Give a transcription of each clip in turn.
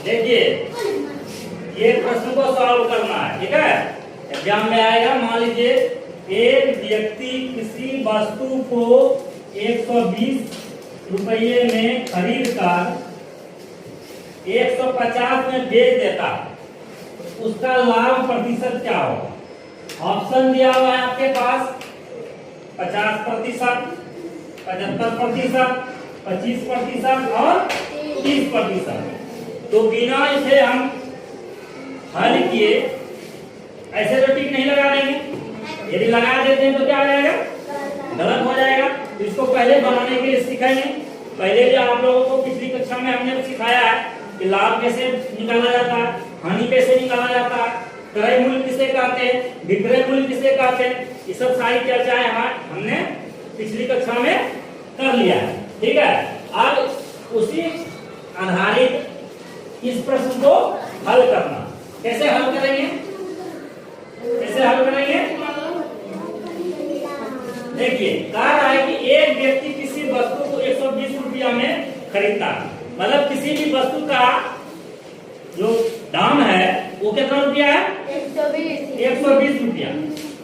देखिए ये प्रश्न को सॉल्व करना है, ठीक है। एग्जाम में आएगा, मान लीजिए एक व्यक्ति किसी वस्तु को 120 रुपये में खरीद कर 150 में बेच देता, उसका लाभ प्रतिशत क्या होगा। ऑप्शन दिया हुआ है आपके पास 50%, 75%, 25% और 30%। तो बिना इसे हम हल किए ऐसे तो टिक नहीं लगा देंगे। यदि लगा देते हैं तो क्या हो जाएगा, गलत हो जाएगा। तो इसको पहले बनाने के लिए सीखेंगे। पहले भी आप लोगों को पिछली कक्षा में हमने सिखाया है कि लाभ कैसे निकाला जाता है, हानि कैसे निकाला जाता है, क्रय मूल्य किसे कहते हैं, विक्रय मूल्य किसे कहते हैं। ये सब सारी चर्चाएं हमने पिछली कक्षा में कर लिया है, ठीक है। अब उसी आधारित इस प्रश्न को हल करना। कैसे हल करेंगे, कैसे हल करेंगे? देखिए कह रहा है कि एक व्यक्ति किसी वस्तु को 120 रुपया में खरीदता, मतलब किसी भी वस्तु का जो दाम है वो कितना रुपया है, 120 रुपया।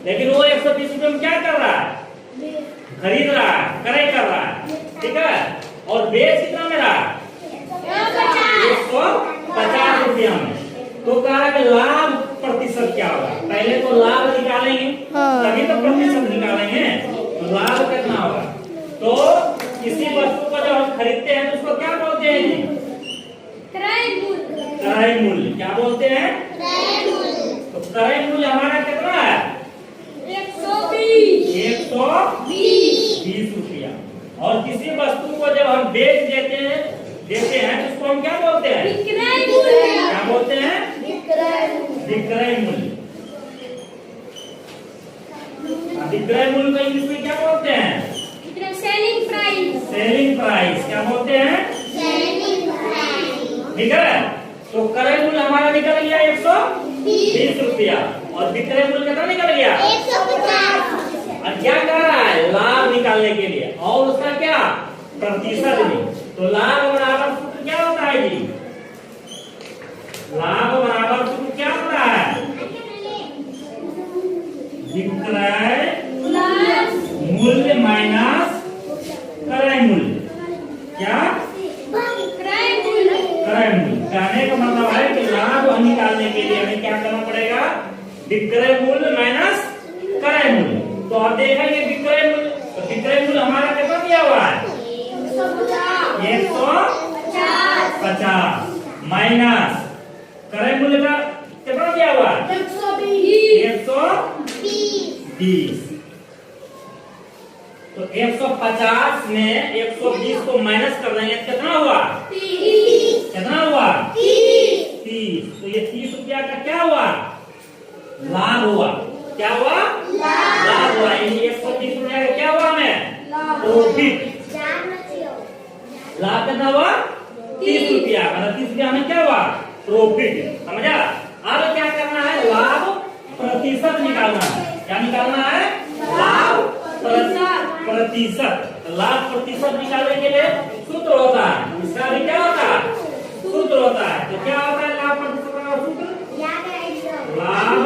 लेकिन वो 120 रुपये में क्या कर रहा है, खरीद रहा है, क्रय कर रहा है, ठीक है। और बेच कितना में रहा है, 150 रुपया में। तो कहा कि लाभ प्रतिशत क्या होगा। पहले तो लाभ निकालेंगे तभी तो प्रतिशत निकालेंगे। तो लाभ कितना होगा। तो किसी वस्तु को जब हम खरीदते हैं तो उसको क्या बोलते हैं जी, क्रय मूल्य। क्रय मूल्य क्या बोलते हैं, क्रय मूल्य। तो क्रय मूल्य हमारा कितना है, 120 रुपया। और किसी वस्तु को जब हम बेच देते हैं तो उसको हम क्या बोलते हैं, विक्रय मूल्य। क्या बोलते हैं, विक्रय मूल्य। विक्रय मूल्य को इंग्लिश में क्या बोलते हैं, सेलिंग प्राइस। सेलिंग प्राइस क्या बोलते हैं, सेलिंग प्राइस, ठीक है। तो क्रय मूल्य हमारा निकल गया 120 रुपया और विक्रय मूल्य कितना निकल गया, 150। और क्या कर रहा है, लाभ निकालने के लिए, और उसका क्या प्रतिशत भी। तो लाभ बराबर सूत्र क्या होता है जी, लाभ बराबर सूत्र क्या होता है, विक्रय मूल्य माइनस क्रय मूल्य। क्या, क्रय मूल्य। क्रय मूल्य कहने का मतलब है कि लाभ निकालने के लिए हमें क्या करना पड़ेगा, विक्रय मूल्य माइनस क्रय मूल्य। तो आप देखेंगे विक्रय मूल्य, तो विक्रय मूल्य हमारा कितना दिया हुआ है, 150 माइनस क्रय मूल्य का कितना दिया हुआ है, 120। तो 150 में 120 को माइनस कर देंगे कितना हुआ, 30। कितना हुआ, 30। तो ये 30 रुपया का क्या हुआ, लाभ हुआ। क्या हुआ, लाभ हुआ। 130 रुपया का क्या हुआ हमें, प्रॉफिट। लाभ कितना हुआ, 30 रुपया। मतलब 30 रुपया हमें क्या हुआ, प्रॉफिट। समझा। अब क्या करना है, लाभ प्रतिशत निकालना है। क्या निकालना है, लाभ प्रतिशत। लाभ प्रतिशत निकालने के लिए सूत्र होता है, इसका भी क्या होता है, सूत्र होता है। तो क्या होता है लाभ प्रतिशत का सूत्र, लाभ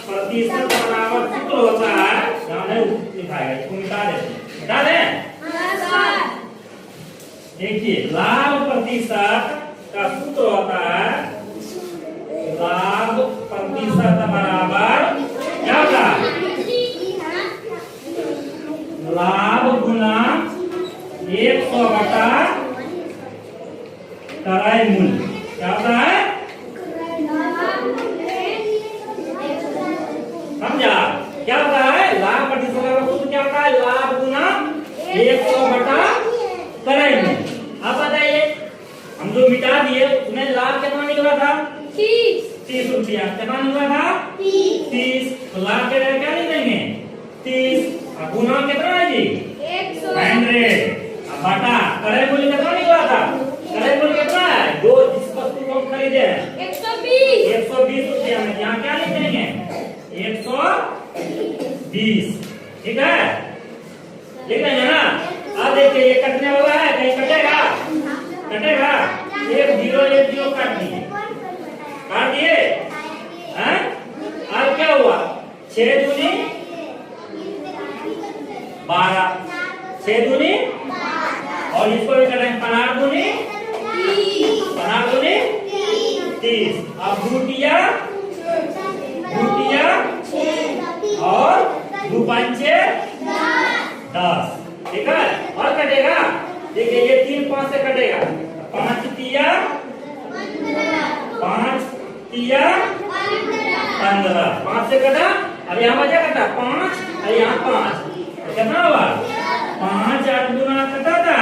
प्रतिशत बराबर सूत्र होता है, यहाँ नहीं लिखाएगा, इसको मिटा देते, मिटा दें। देखिए लाभ प्रतिशत का सूत्र होता है, लाभ प्रतिशत बराबर क्या होता है, लाभ गुना 100 बटा क्रय मूल्य। क्या होता है, समझा। क्या होता है, लाभ प्रतिशत का सूत्र क्या होता है, लाभ गुना 100 बटा क्रय मूल्य। अब बताइए, हम जो मिटा दिए उसमें लाभ कितना निकला था, 30 रुपया। कितना निकला था, 30। तो लाभ के क्या लिखेंगे, 30। गुना कितना है जी, 100। बटा क्रय मूल्य कितना निकला था, क्रय मूल्य कितना है, जो जिस वस्तु को हम खरीदे हैं 120 रुपया में, यहाँ क्या लिखेंगे, 120, ठीक है, लिख लेंगे ना। अब देखिए ये कटने वाला है, कहीं कटेगा, कटेगा, 1 0 1 0 काट दिया। 6 दूनी 12, 6 दूनी और इसको भी कर रहे हैं 15 दूनी 30। अब 2 तिया और 2 पंचे 10। ठीक है, और कटेगा, देखिए ये 3 5 से कटेगा, 5 तिया 15, 5 से कटा। अब यहाँ बचा कटा 5 और यहाँ 5, तो कितना हुआ 5 8 दूना कटा था,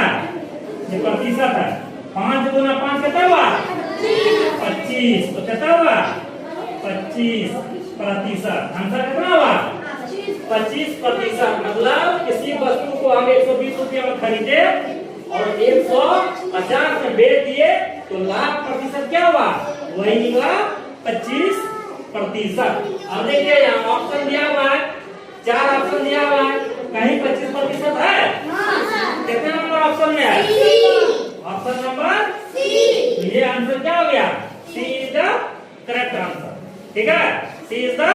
ये प्रतिशत है, 5 दूना 5 कितना हुआ 25, तो कितना हुआ 25%। आंसर कितना हुआ 25%। मतलब किसी वस्तु को हम 120 रुपये में खरीदे और 150 में बेच दिए तो लाभ प्रतिशत क्या हुआ, वही निकला 25%। अब देखिए यहाँ ऑप्शन दिया हुआ है, 4 ऑप्शन दिया हुआ है, कहीं 25% है? कितने नंबर ऑप्शन में है? Option number C. ये आंसर क्या हो गया, C is the correct answer. ठीक है, सी इज द